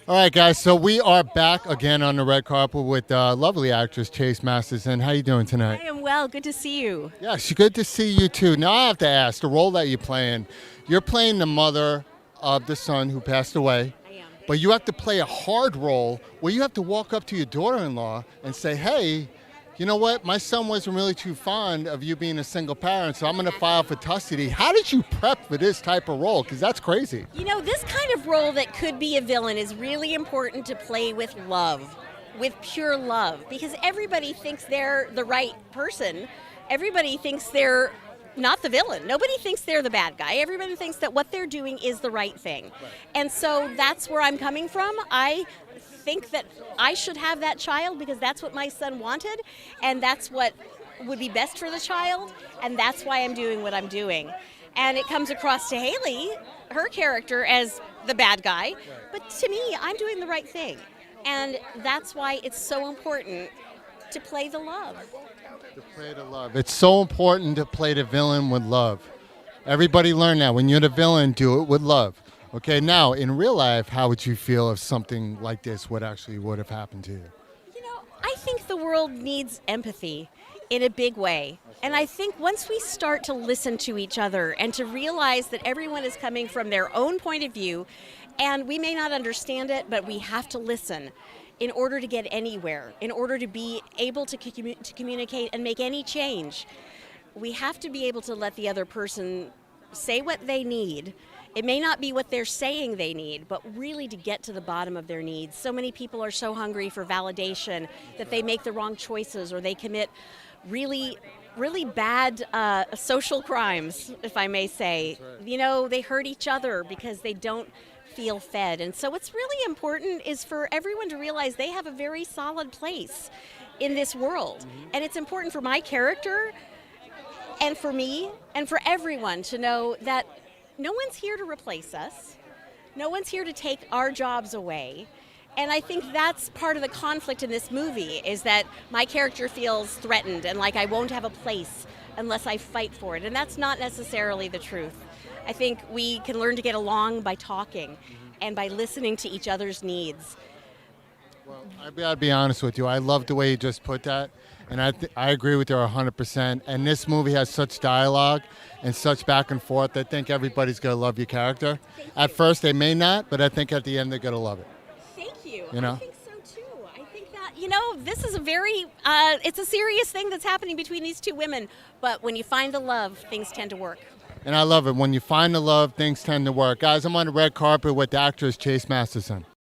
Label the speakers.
Speaker 1: All right, guys. So we are back again on the red carpet with lovely actress Chase Masterson. How you doing tonight?
Speaker 2: I am well. Good to see you.
Speaker 1: Yes, good to see you too. Now I have to ask the role that you're playing. You're playing the mother of the son who passed away,
Speaker 2: I am.
Speaker 1: but you have to play a hard role where you have to walk up to your daughter-in-law and say, "Hey, you know what? My son wasn't really too fond of you being a single parent, so I'm going to file for custody." How did you prep for this type of role? Because that's crazy.
Speaker 2: You know, this kind of role that could be a villain is really important to play with love, with pure love, because everybody thinks they're the right person. Everybody thinks they're not the villain. Nobody thinks they're the bad guy. Everybody thinks that what they're doing is the right thing. And so that's where I'm coming from. I think that I should have that child because that's what my son wanted, and that's what would be best for the child, and that's why I'm doing what I'm doing. And it comes across to Haylie, her character, as the bad guy, but to me, I'm doing the right thing. And that's why it's so important to play the love.
Speaker 1: To play the love. It's so important to play the villain with love. Everybody learn that. When you're the villain, do it with love. Okay, now, in real life, how would you feel if something like this would have happened to you?
Speaker 2: You know, I think the world needs empathy in a big way. And I think once we start to listen to each other and to realize that everyone is coming from their own point of view, and we may not understand it, but we have to listen in order to get anywhere, in order to be able to communicate and make any change. We have to be able to let the other person say what they need. It may not be what they're saying they need, but really to get to the bottom of their needs. So many people are so hungry for validation that they make the wrong choices or they commit really bad social crimes, if I may say. You know, they hurt each other because they don't feel fed. And so what's really important is for everyone to realize they have a very solid place in this world. And it's important for my character and for me and for everyone to know that no one's here to replace us. No one's here to take our jobs away. And I think that's part of the conflict in this movie, is that my character feels threatened and like I won't have a place unless I fight for it. And that's not necessarily the truth. I think we can learn to get along by talking and by listening to each other's needs.
Speaker 1: Well, I'll be honest with you. I love the way you just put that, and I agree with you 100%. And this movie has such dialogue and such back and forth. I think everybody's going to love your character. At first, they may not, but I think at the end, they're going to love it.
Speaker 2: Thank you.
Speaker 1: You know?
Speaker 2: I think so, too. I think that, you know, this is a very, it's a serious thing that's happening between these two women. But when you find the love, things tend to work.
Speaker 1: And I love it. When you find the love, things tend to work. Guys, I'm on the red carpet with actress Chase Masterson.